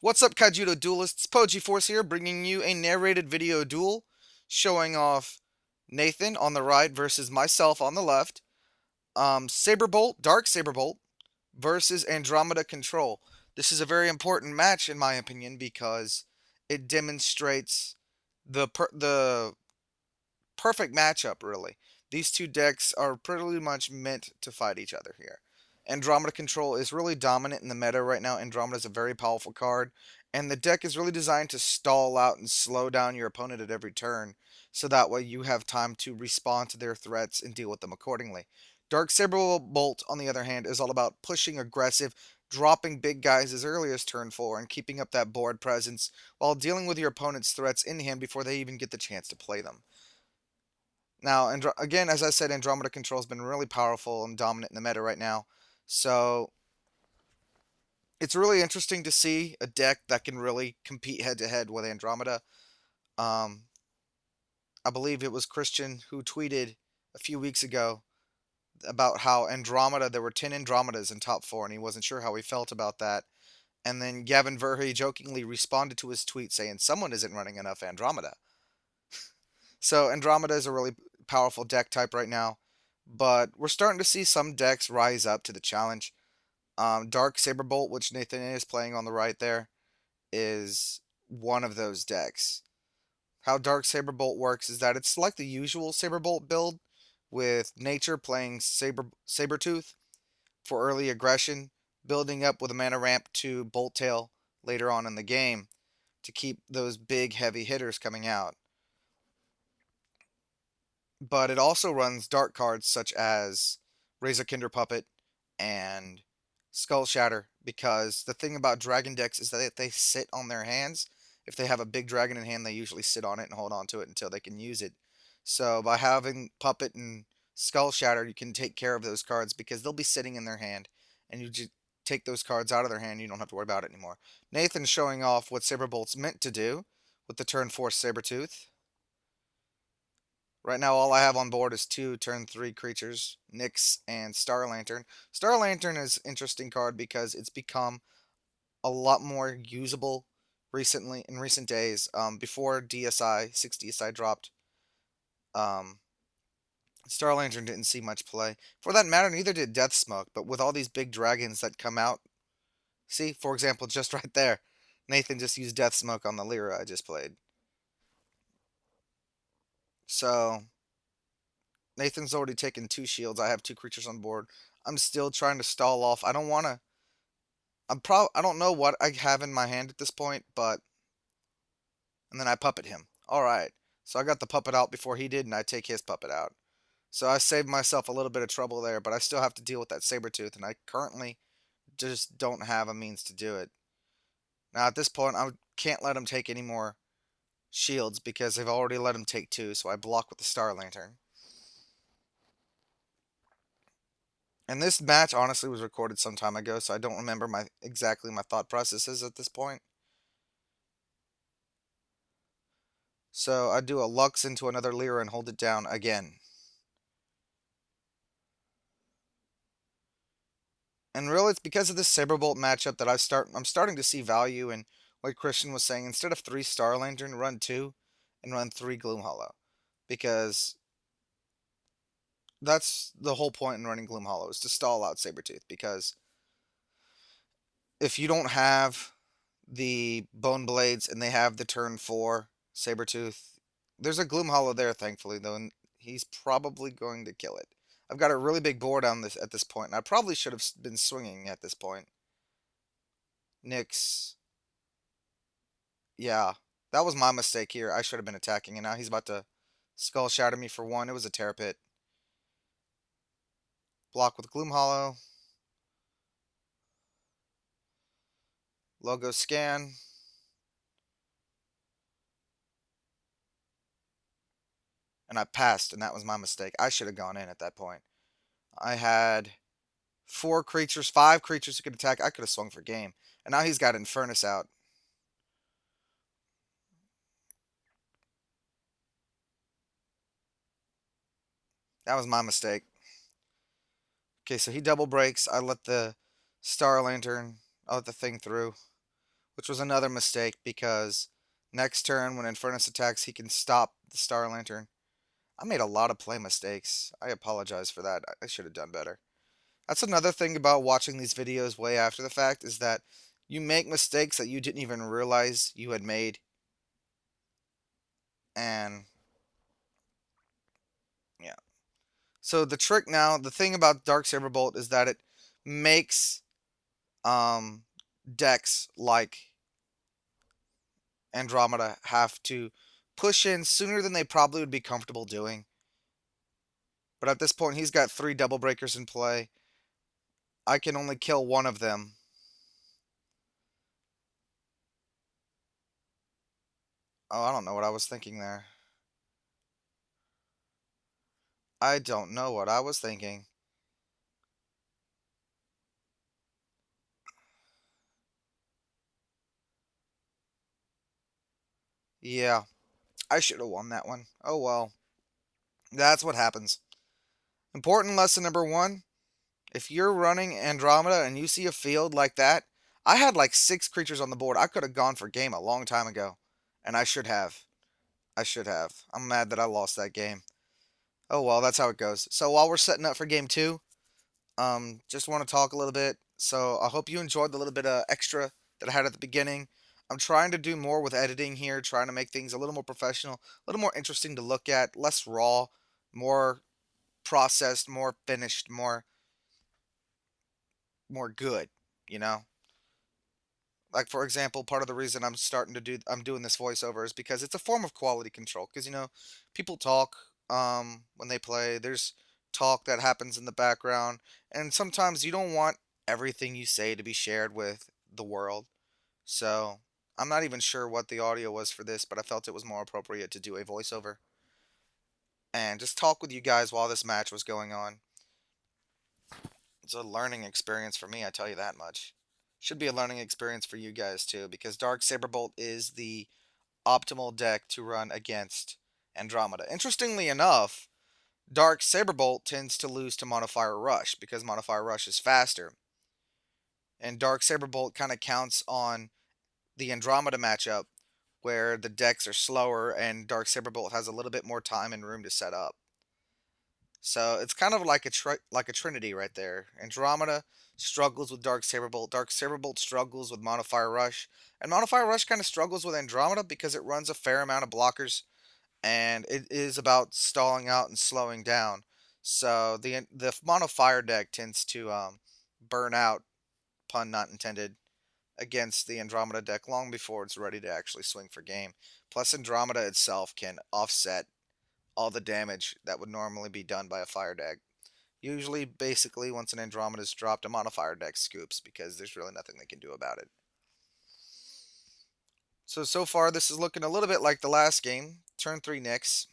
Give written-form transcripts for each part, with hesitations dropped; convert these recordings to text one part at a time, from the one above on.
What's up, Kaijudo duelists? Poji Force here, bringing you a narrated video duel showing off Nathan on the right versus myself on the left. Saberbolt, Dark Saberbolt versus Andromeda Control. This is a very important match, in my opinion, because it demonstrates the perfect matchup, really. These two decks are pretty much meant to fight each other here. Andromeda Control is really dominant in the meta right now. Andromeda is a very powerful card, and the deck is really designed to stall out and slow down your opponent at every turn, so that way you have time to respond to their threats and deal with them accordingly. Dark Saberbolt, on the other hand, is all about pushing aggressive, dropping big guys as early as turn 4, and keeping up that board presence while dealing with your opponent's threats in hand before they even get the chance to play them. Now, again, as I said, Andromeda Control has been really powerful and dominant in the meta right now. So it's really interesting to see a deck that can really compete head to head with Andromeda. Um, I believe it was Christian who tweeted a few weeks ago about how Andromeda, there were 10 Andromedas in top 4, and he wasn't sure how he felt about that. And then Gavin Verhey jokingly responded to his tweet saying, someone isn't running enough Andromeda. So Andromeda is a really powerful deck type right now, but we're starting to see some decks rise up to the challenge. Dark Saberbolt, which Nathan is playing on the right there, is one of those decks. How Dark Saberbolt works is that it's like the usual Saberbolt build, with Nature playing Sabertooth for early aggression, building up with a mana ramp to Bolt Tail later on in the game to keep those big heavy hitters coming out. But it also runs dark cards such as Razor Kinder Puppet and Skull Shatter, because the thing about dragon decks is that they sit on their hands. If they have a big dragon in hand, they usually sit on it and hold on to it until they can use it. So by having Puppet and Skull Shatter, you can take care of those cards because they'll be sitting in their hand, and you just take those cards out of their hand. You don't have to worry about it anymore. Nathan's showing off what Saberbolt's meant to do with the turn 4 Sabertooth. Right now, all I have on board is two turn 3 creatures, Nyx and Star Lantern. Star Lantern is an interesting card because it's become a lot more usable recently in recent days. Before DSI, 6 DSI dropped, um, Star Lantern didn't see much play. For that matter, neither did Death Smoke, but with all these big dragons that come out, see, for example, just right there, Nathan just used Death Smoke on the Lyra I just played. So, Nathan's already taken 2 shields. I have 2 creatures on board. I'm still trying to stall off. I don't want to. I don't know what I have in my hand at this point, but and then I puppet him. All right. So I got the puppet out before he did, and I take his puppet out. So I saved myself a little bit of trouble there, but I still have to deal with that Sabertooth, and I currently just don't have a means to do it. Now at this point, I can't let him take any more shields because I've already let him take 2, so I block with the Star Lantern. And this match honestly was recorded some time ago, so I don't remember exactly my thought processes at this point. So I do a Lux into another Lyra and hold it down again. And really, it's because of this Saberbolt matchup that I'm starting to see value in what Christian was saying. Instead of 3 Star Lantern, run 2 and run 3 Gloomhollow. Because that's the whole point in running Gloomhollow, is to stall out Sabertooth. Because if you don't have the Bone Blades and they have the turn 4 Sabertooth, there's a Gloomhollow there, thankfully, though, and he's probably going to kill it. I've got a really big board on this at this point, and I probably should have been swinging at this point. Nyx. Yeah, that was my mistake here. I should have been attacking, and now he's about to Skull Shatter me for 1. It was a Terror Pit. Block with Gloomhollow. Logo Scan. And I passed, and that was my mistake. I should have gone in at that point. I had 4 creatures, 5 creatures who could attack. I could have swung for game. And now he's got Infernus out. That was my mistake. Okay, so he double breaks. I let the Star Lantern, I let the thing through which was another mistake because next turn when Infernus attacks, he can stop the Star Lantern. I made a lot of play mistakes. I apologize for that. I should have done better. That's another thing about watching these videos way after the fact is that you make mistakes that you didn't even realize you had made. And yeah. So the trick now, the thing about Dark Saberbolt is that it makes um, decks like Andromeda have to push in sooner than they probably would be comfortable doing. But at this point, he's got 3 double breakers in play. I can only kill one of them. Oh, I don't know what I was thinking there. I don't know what I was thinking. Yeah, I should have won that one. Oh well. That's what happens. Important lesson number 1. If you're running Andromeda and you see a field like that, I had like 6 creatures on the board. I could have gone for game a long time ago. And I should have. I should have. I'm mad that I lost that game. Oh well, that's how it goes. So while we're setting up for game 2, just want to talk a little bit. So I hope you enjoyed the little bit of extra that I had at the beginning. I'm trying to do more with editing here, trying to make things a little more professional, a little more interesting to look at, less raw, more processed, more finished, more good, you know? Like for example, part of the reason I'm doing this voiceover is because it's a form of quality control because people talk when they play. There's talk that happens in the background and sometimes you don't want everything you say to be shared with the world. So, I'm not even sure what the audio was for this, but I felt it was more appropriate to do a voiceover and just talk with you guys while this match was going on. It's a learning experience for me, I tell you that much. Should be a learning experience for you guys too, because Dark Saberbolt is the optimal deck to run against Andromeda. Interestingly enough, Dark Saberbolt tends to lose to Monofire Rush because Monofire Rush is faster. And Dark Saberbolt kind of counts on the Andromeda matchup where the decks are slower and Dark Saberbolt has a little bit more time and room to set up. So it's kind of like a trinity right there. Andromeda struggles with Dark Saberbolt. Dark Saberbolt struggles with Monofire Rush. And Monofire Rush kind of struggles with Andromeda because it runs a fair amount of blockers and it is about stalling out and slowing down. So the Monofire deck tends to burn out, pun not intended, against the Andromeda deck long before it's ready to actually swing for game. Plus Andromeda itself can offset all the damage that would normally be done by a fire deck. Usually, basically, once an Andromeda is dropped, a modifier deck scoops because there's really nothing they can do about it. So far, this is looking a little bit like the last game. Turn 3 Nyx.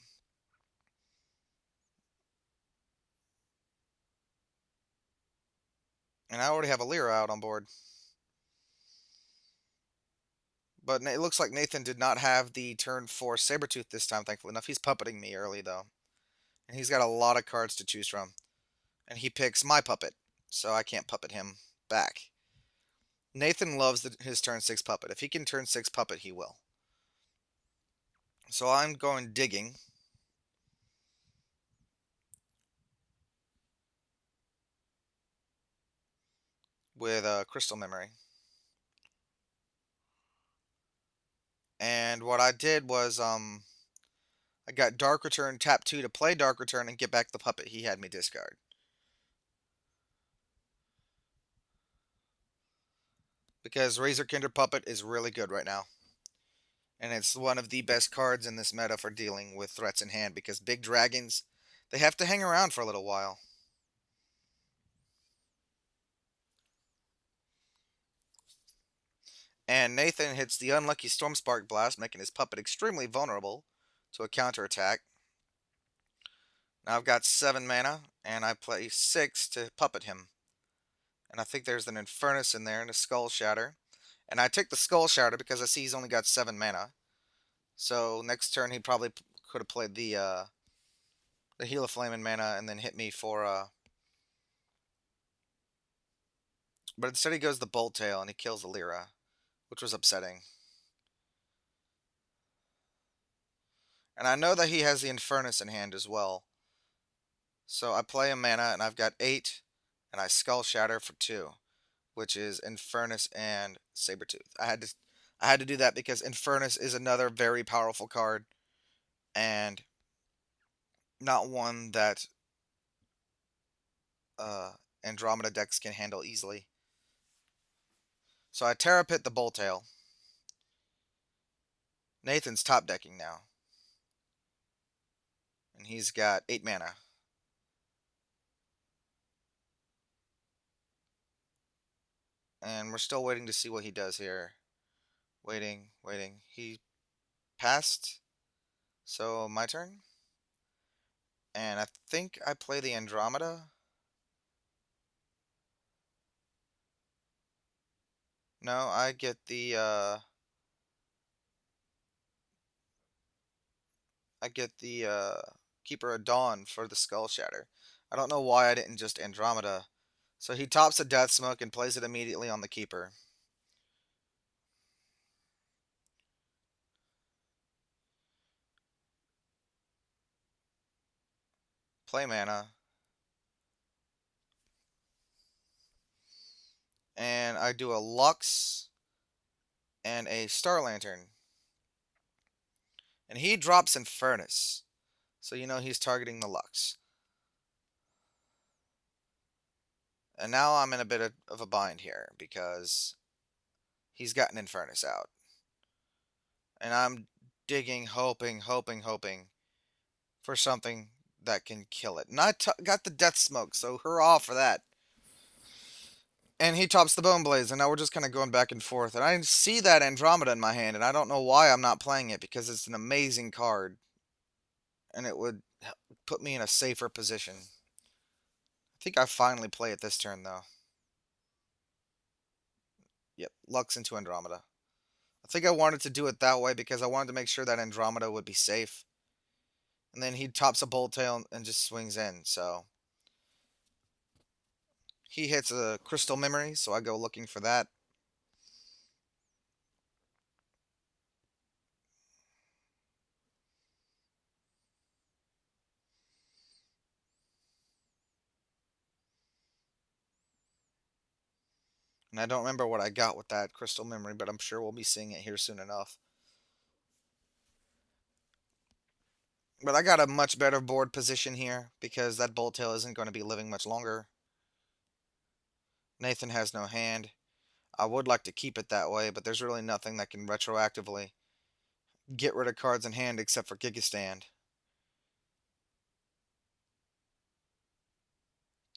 And I already have a Lyra out on board. But it looks like Nathan did not have the turn 4 Sabertooth this time, thankfully enough. He's puppeting me early, though. And he's got a lot of cards to choose from. And he picks my puppet, so I can't puppet him back. Nathan loves his turn 6 puppet. If he can turn 6 puppet, he will. So I'm going digging. With Crystal Memory. And what I did was I got Dark Return, tap 2 to play Dark Return and get back the puppet he had me discard. Because Razorkinder Puppet is really good right now. And it's one of the best cards in this meta for dealing with threats in hand because big dragons, they have to hang around for a little while. And Nathan hits the unlucky Stormspark Blast, making his puppet extremely vulnerable to a counterattack. Now I've got 7 mana, and I play 6 to puppet him. And I think there's an Infernus in there and a Skull Shatter. And I take the Skull Shatter because I see he's only got 7 mana. So next turn he probably could have played the Heal of Flame and mana and then hit me for but instead he goes the Bolt Tail and he kills the Lyra, which was upsetting. And I know that he has the Infernus in hand as well. So I play a mana, and I've got 8, and I Skull Shatter for 2, which is Infernus and Sabertooth. I had to do that because Infernus is another very powerful card, and not one that uh, Andromeda decks can handle easily. So I Terrapit the Boltail. Nathan's top decking now, and he's got 8 mana. And we're still waiting to see what he does here. Waiting, waiting. He passed, so my turn. And I think I play the Andromeda. No, I get the Keeper of Dawn for the Skull Shatter. I don't know why I didn't just Andromeda. So he tops a Death Smoke and plays it immediately on the Keeper. Play mana. And I do a Lux and a Star Lantern. And he drops Infernus. So you know he's targeting the Lux. And now I'm in a bit of a bind here because he's gotten Infernus out. And I'm digging, hoping for something that can kill it. And got the Death Smoke, so hurrah for that. And he tops the Bone Blaze, and now we're just kind of going back and forth. And I see that Andromeda in my hand, and I don't know why I'm not playing it because it's an amazing card. And it would put me in a safer position. I think I finally play it this turn, though. Yep, Lux into Andromeda. I think I wanted to do it that way because I wanted to make sure that Andromeda would be safe. And then he tops a Bolt Tail and just swings in, so... He hits a Crystal Memory, so I go looking for that. And I don't remember what I got with that Crystal Memory, but I'm sure we'll be seeing it here soon enough. But I got a much better board position here because that Bolt Tail isn't going to be living much longer. Nathan has no hand. I would like to keep it that way, but there's really nothing that can retroactively get rid of cards in hand except for Gigastand.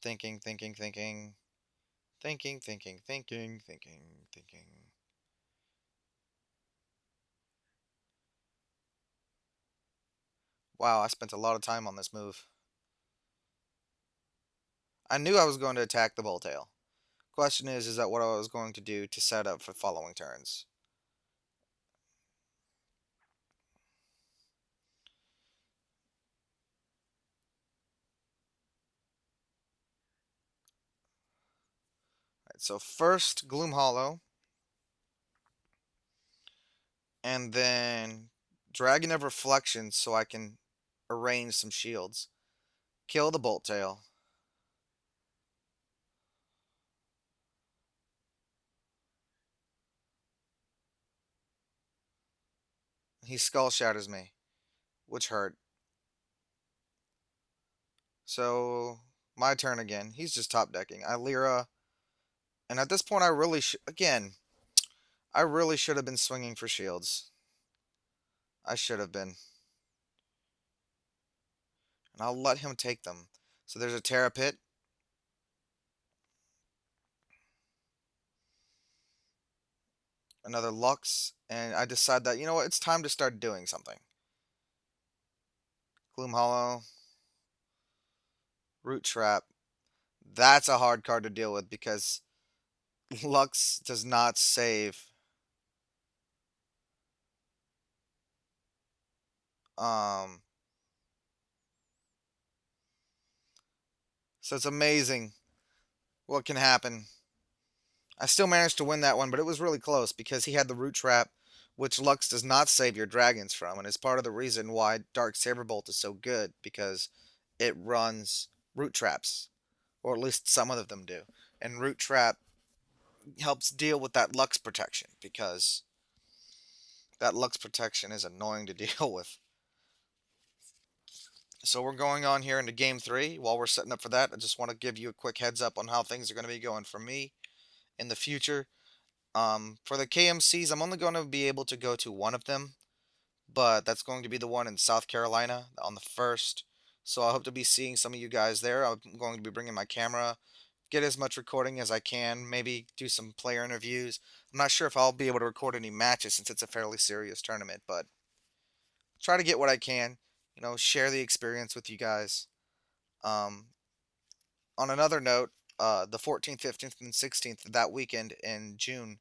Thinking, thinking, thinking. Thinking, thinking, thinking, thinking, thinking. Wow, I spent a lot of time on this move. I knew I was going to attack the Bolt Tail. Question is that what I was going to do to set up for following turns? Right, so first Gloom Hollow, and then Dragon of Reflection so I can arrange some shields. Kill the Bolt Tail. He Skull Shatters me, which hurt. So my turn again. He's just top decking. I Lyra, and at this point I really I really should have been swinging for shields. I should have been. And I'll let him take them. So there's a Terra Pit. Another Lux. And I decide that, you know what, it's time to start doing something. Gloom Hollow. Root Trap. That's a hard card to deal with because Lux does not save. Um, so it's amazing what can happen. I still managed to win that one, but it was really close because he had the root trap, which Lux does not save your dragons from, and is part of the reason why Dark Saberbolt is so good because it runs root traps, or at least some of them do. And root trap helps deal with that Lux protection because that Lux protection is annoying to deal with. So we're going on here into game 3. While we're setting up for that, I just want to give you a quick heads up on how things are going to be going for me in the future. For the KMCs, I'm only going to be able to go to one of them, but that's going to be the one in South Carolina on the 1st. So I hope to be seeing some of you guys there. I'm going to be bringing my camera, get as much recording as I can, maybe do some player interviews. I'm not sure if I'll be able to record any matches since it's a fairly serious tournament, but try to get what I can, share the experience with you guys. Um, on another note, the 14th, 15th, and 16th, that weekend in June,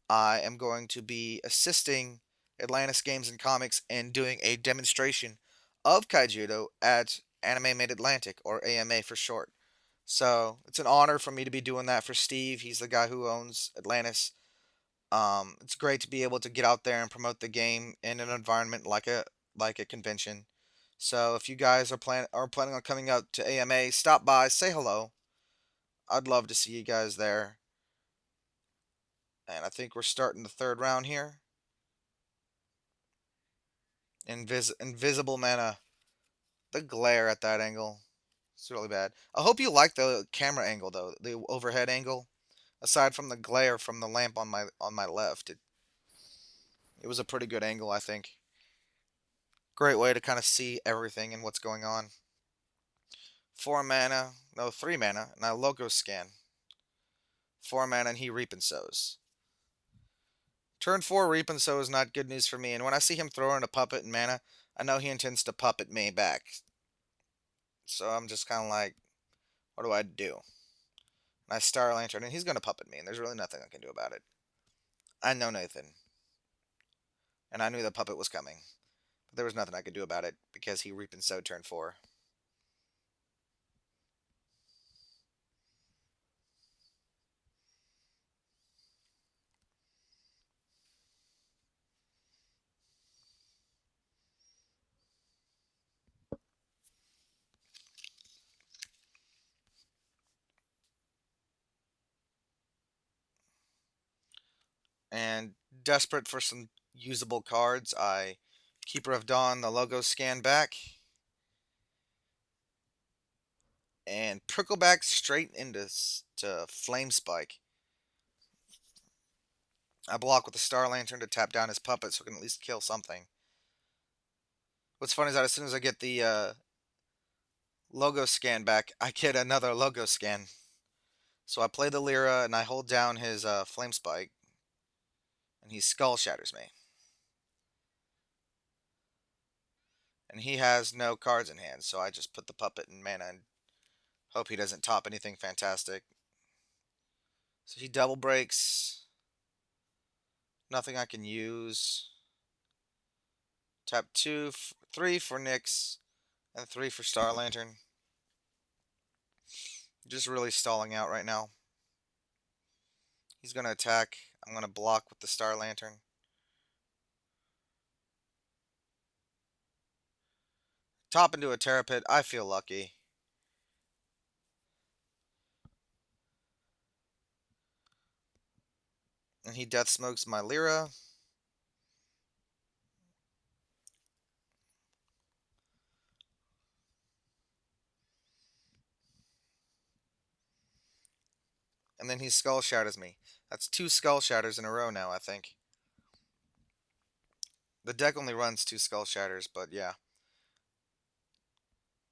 I am going to be assisting Atlantis Games and Comics in doing a demonstration of Kaijudo at Anime Made Atlantic, or AMA for short. So it's an honor for me to be doing that for Steve. He's the guy who owns Atlantis. It's great to be able to get out there and promote the game in an environment like a convention. So if you guys are planning on coming out to AMA, stop by, say hello. I'd love to see you guys there. And I think we're starting the 3rd round here. Invisible mana. The glare at that angle. It's really bad. I hope you like the camera angle though, the overhead angle. Aside from the glare from the lamp on my left, it was a pretty good angle, I think. Great way to kind of see everything and what's going on. 4 mana, no 3 mana, and I logo scan. 4 mana and he Reap and Sows. Turn 4 Reap and Sow is not good news for me, and when I see him throwing a puppet and mana, I know he intends to puppet me back. So I'm just kind of like, what do I do? And I Star Lantern, and he's going to puppet me, and there's really nothing I can do about it. I know Nathan, and I knew the puppet was coming, but there was nothing I could do about it because he Reap and Sow turn 4. And desperate for some usable cards, I Keeper of Dawn, the logo scan back, and prickle back straight into Flame Spike. I block with the Star Lantern to tap down his puppet so I can at least kill something. What's funny is that as soon as I get the logo scan back, I get another logo scan. So I play the Lyra and I hold down his Flame Spike, and he Skull Shatters me. And he has no cards in hand, so I just put the puppet in mana and hope he doesn't top anything fantastic. So he double breaks. Nothing I can use. Tap 3 for Nyx, and 3 for Star Lantern. Just really stalling out right now. He's going to attack. I'm going to block with the Star Lantern. Top into a Terra Pit. I feel lucky. And he Death Smokes my Lyra. And then he Skull Shatters me. That's 2 Skull Shatters in a row now, I think. The deck only runs 2 Skull Shatters, but yeah.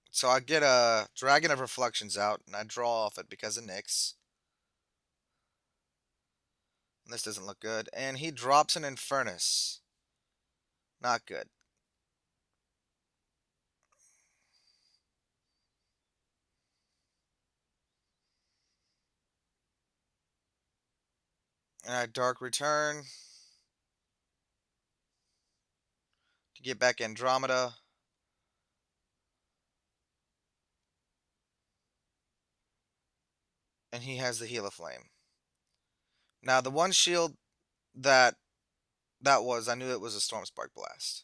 So I get a Dragon of Reflections out, and I draw off it because of Nyx. And this doesn't look good. And he drops an Infernus. Not good. And I Dark Return to get back Andromeda. And he has the Heal of Flame. Now the one shield that that was, I knew it was a Storm Spark Blast.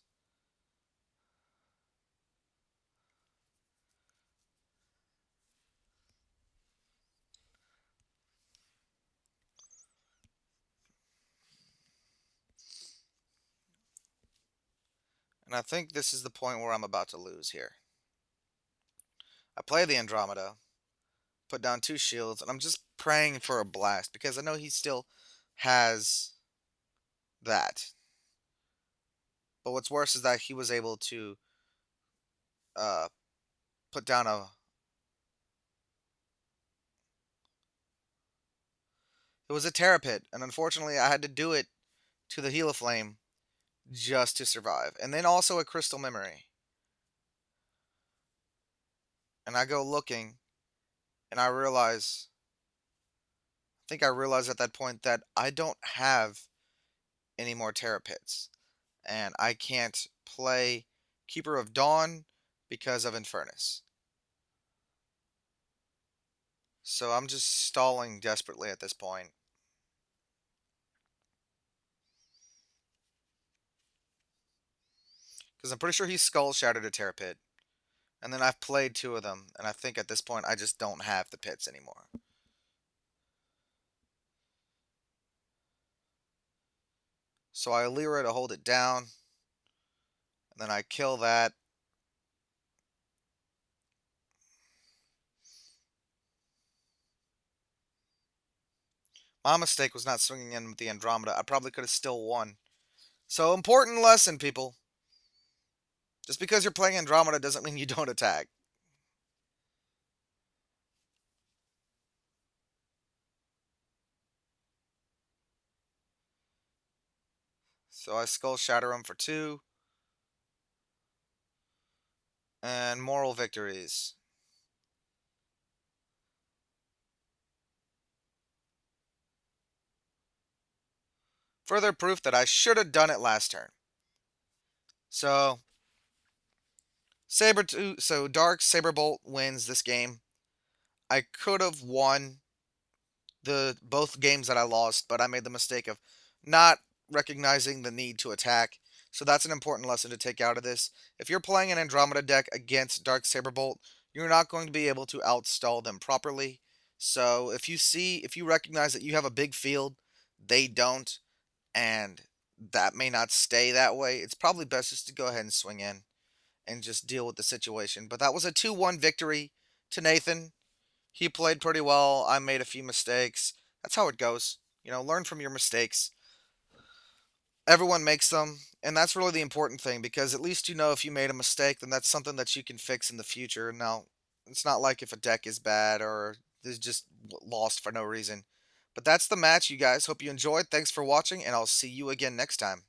And I think this is the point where I'm about to lose here. I play the Andromeda, put down 2 shields, and I'm just praying for a blast because I know he still has that. But what's worse is that he was able to uh, put down a. It was a Terra Pit, and unfortunately I had to do it to the Heliflame just to survive. And then also a Crystal Memory. And I go looking, and I think I realized at that point that I don't have any more Terra Pits. And I can't play Keeper of Dawn because of Infernus. So I'm just stalling desperately at this point. Because I'm pretty sure he Skull Shattered a Terra Pit. And then I've played 2 of them, and I think at this point I just don't have the pits anymore. So I Lyra to hold it down, and then I kill that. My mistake was not swinging in with the Andromeda. I probably could have still won. So important lesson, people. Just because you're playing Andromeda doesn't mean you don't attack. So I Skull Shatter him for 2. And moral victories. Further proof that I should have done it last turn. So Dark Saberbolt wins this game. I could have won the both games that I lost, but I made the mistake of not recognizing the need to attack. So that's an important lesson to take out of this. If you're playing an Andromeda deck against Dark Saberbolt, you're not going to be able to outstall them properly. So if you recognize that you have a big field, they don't, and that may not stay that way, it's probably best just to go ahead and swing in and just deal with the situation. But that was a 2-1 victory to Nathan. He played pretty well. I made a few mistakes. That's how it goes. Learn from your mistakes. Everyone makes them, and that's really the important thing because at least if you made a mistake, then that's something that you can fix in the future. Now, it's not like if a deck is bad or is just lost for no reason. But that's the match, you guys. Hope you enjoyed. Thanks for watching, and I'll see you again next time.